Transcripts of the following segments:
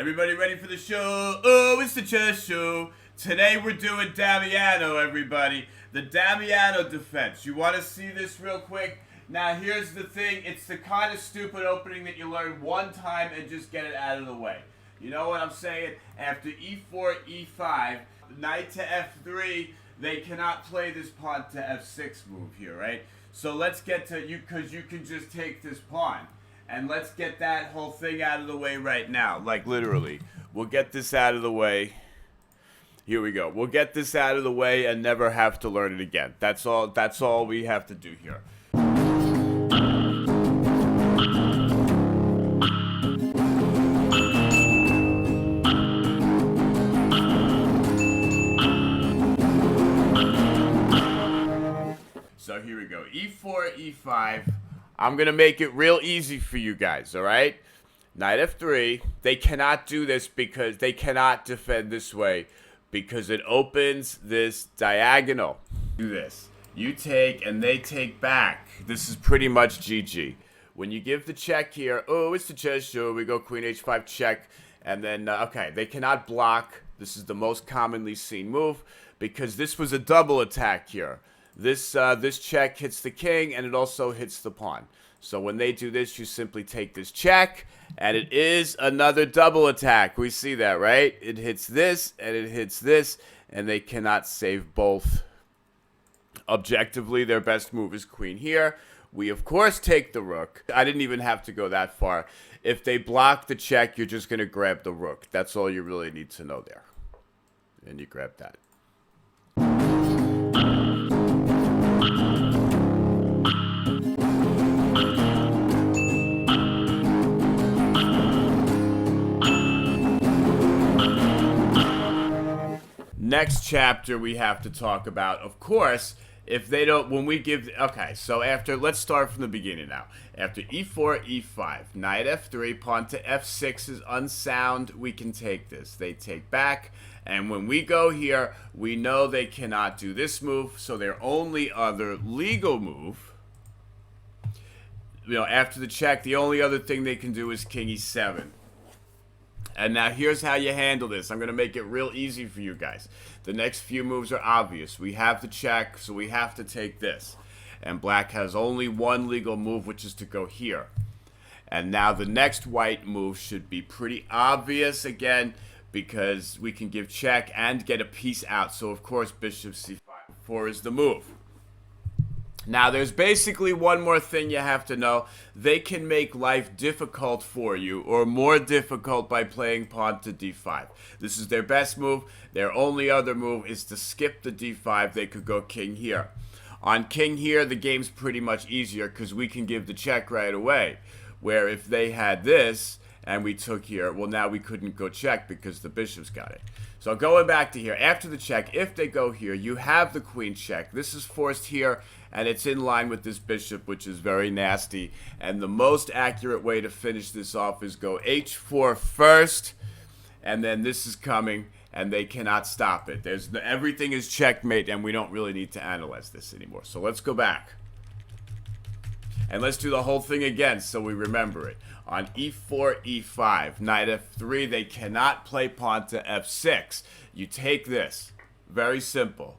Everybody ready for the show? Oh, it's the chess show. Today we're doing Damiano, everybody. The Damiano defense. You want to see this real quick? Now, here's the thing. It's the kind of stupid opening that you learn one time and just get it out of the way. You know what I'm saying? After e4, e5, knight to f3, they cannot play this pawn to f6 move here, right? So let's get to you, because you can just take this pawn. And let's get that whole thing out of the way right now. Like, literally. We'll get this out of the way. Here we go. We'll get this out of the way and never have to learn it again. That's all we have to do here. So here we go. e4, e5. I'm going to make it real easy for you guys, all right? Knight f3. They cannot do this because they cannot defend this way because it opens this diagonal. Do this. You take and they take back. This is pretty much GG. When you give the check here, oh, it's the chess show. We go queen h5 check. And then, okay, they cannot block. This is the most commonly seen move because this was a double attack here. This check hits the king, and it also hits the pawn. So when they do this, you simply take this check, and it is another double attack. We see that, right? It hits this, and it hits this, and they cannot save both. Objectively, their best move is queen here. We, of course, take the rook. I didn't even have to go that far. If they block the check, you're just going to grab the rook. That's all you really need to know there. And you grab that. Next chapter we have to talk about, of course, if they don't, when we give, okay, so after, let's start from the beginning now. After e4, e5, knight f3, pawn to f6 is unsound, we can take this. They take back, and when we go here, we know they cannot do this move, so their only other legal move, you know, after the check, the only other thing they can do is king e7. And now here's how you handle this. I'm going to make it real easy for you guys. The next few moves are obvious. We have the check, so we have to take this. And black has only one legal move, which is to go here. And now the next white move should be pretty obvious again, because we can give check and get a piece out. So, of course, bishop c4 is the move. Now, there's basically one more thing you have to know. They can make life difficult for you, or more difficult, by playing pawn to d5. This is their best move. Their only other move is to skip the d5. They could go king here. On king here, the game's pretty much easier because we can give the check right away. Where if they had this, and we took here, well, now we couldn't go check because the bishop's got it. So going back to here, after the check, if they go here, you have the queen check. This is forced here, and it's in line with this bishop, which is very nasty. And the most accurate way to finish this off is go h4 first, and then this is coming, and they cannot stop it. Everything is checkmate, and we don't really need to analyze this anymore. So let's go back. And let's do the whole thing again so we remember it. On e4, e5, knight f3, they cannot play pawn to f6. You take this. Very simple.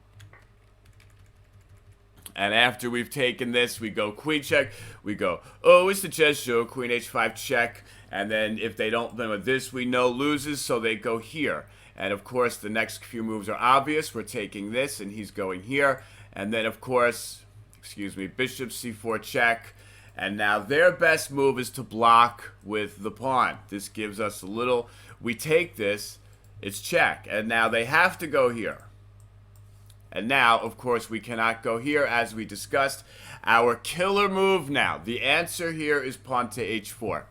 And after we've taken this, we go queen check. We go, oh, it's the chess show, queen h5 check. And then if they don't, then with this, we know loses, so they go here. And of course, the next few moves are obvious. We're taking this, and he's going here. And then, of course, excuse me, bishop c4 check. And now their best move is to block with the pawn. This gives us a little, we take this, it's check. And now they have to go here. And now, of course, we cannot go here, as we discussed. Our killer move now, the answer here is pawn to h4.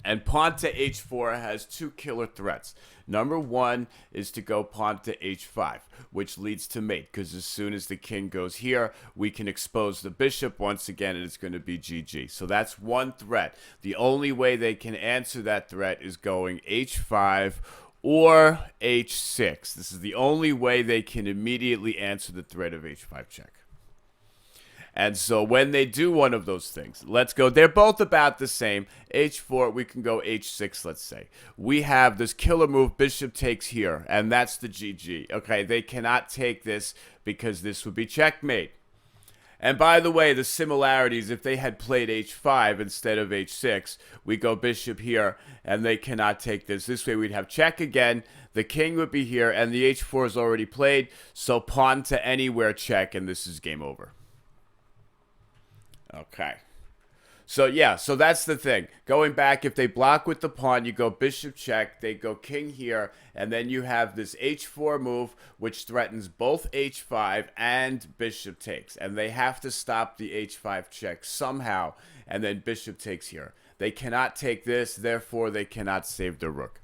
And pawn to h4 has two killer threats. Number one is to go pawn to h5, which leads to mate, because as soon as the king goes here, we can expose the bishop once again, and it's going to be GG. So that's one threat. The only way they can answer that threat is going h5 or h6. This is the only way they can immediately answer the threat of h5 check. And so when they do one of those things, let's go. They're both about the same. H4, we can go H6, let's say. We have this killer move, bishop takes here, and that's the GG. Okay, they cannot take this because this would be checkmate. And by the way, the similarities, if they had played H5 instead of H6, we go bishop here, and they cannot take this. This way we'd have check again, the king would be here, and the H4 is already played, so pawn to anywhere check, and this is game over. Okay. So yeah, so that's the thing. Going back, if they block with the pawn, you go bishop check, they go king here, and then you have this H4 move, which threatens both H5 and bishop takes. And they have to stop the H5 check somehow, and then bishop takes here. They cannot take this, therefore they cannot save their rook.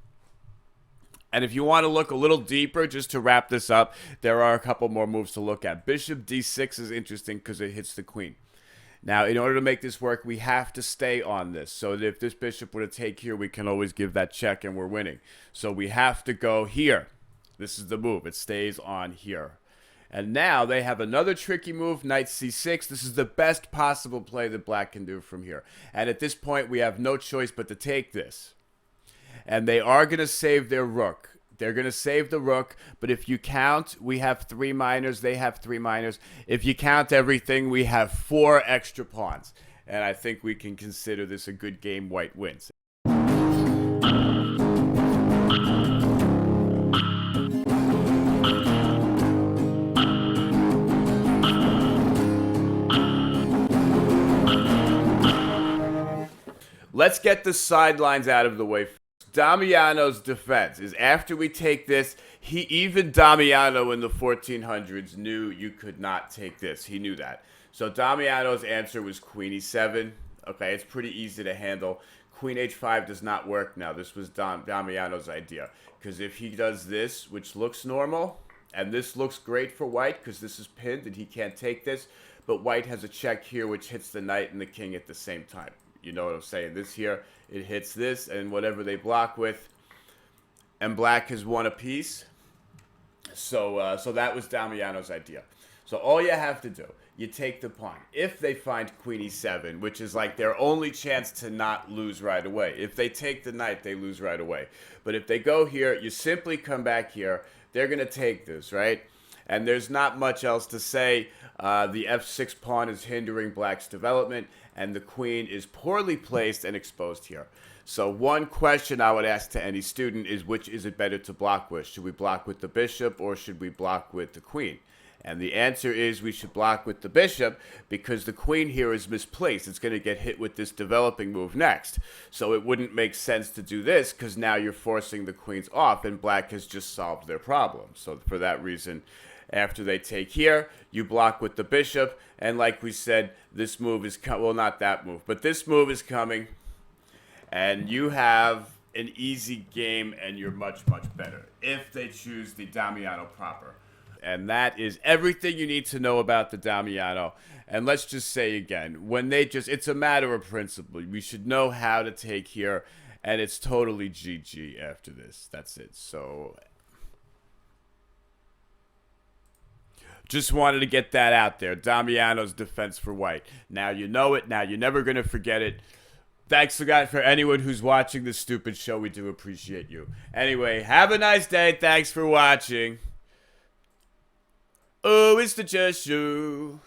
And if you want to look a little deeper, just to wrap this up, there are a couple more moves to look at. Bishop D6 is interesting because it hits the queen. Now, in order to make this work, we have to stay on this. So that if this bishop were to take here, we can always give that check and we're winning. So we have to go here. This is the move. It stays on here. And now they have another tricky move, knight c6. This is the best possible play that black can do from here. And at this point, we have no choice but to take this. And they are going to save their rook. They're going to save the rook, but if you count, we have 3 minors, they have 3 minors. If you count everything, we have 4 extra pawns. And I think we can consider this a good game. White wins. Let's get the sidelines out of the way. Damiano's defense is after we take this, even Damiano in the 1400s knew you could not take this. He knew that. So Damiano's answer was queen e7. Okay, it's pretty easy to handle. Queen h5 does not work now. This was Damiano's idea. Because if he does this, which looks normal, and this looks great for white because this is pinned and he can't take this, but white has a check here which hits the knight and the king at the same time. You know what I'm saying? This here, it hits this and whatever they block with. And black has won a piece. So that was Damiano's idea. So all you have to do, you take the pawn. If they find queen e7, which is like their only chance to not lose right away. If they take the knight, they lose right away. But if they go here, you simply come back here. They're going to take this, right? And there's not much else to say. The f6 pawn is hindering black's development, and the queen is poorly placed and exposed here. So one question I would ask to any student is, which is it better to block with? Should we block with the bishop or should we block with the queen? And the answer is we should block with the bishop because the queen here is misplaced. It's going to get hit with this developing move next. So it wouldn't make sense to do this because now you're forcing the queens off and black has just solved their problem. So for that reason, after they take here, you block with the bishop. And like we said, this move is well, not that move, but this move is coming. And you have an easy game and you're much, much better if they choose the Damiano proper. And that is everything you need to know about the Damiano. And let's just say again, when they just, it's a matter of principle. We should know how to take here, and it's totally GG after this. That's it. So just wanted to get that out there. Damiano's defense for white. Now you know it. Now you're never going to forget it. Thanks again for anyone who's watching this stupid show. We do appreciate you. Anyway, have a nice day. Thanks for watching. Oh, it's the Just You.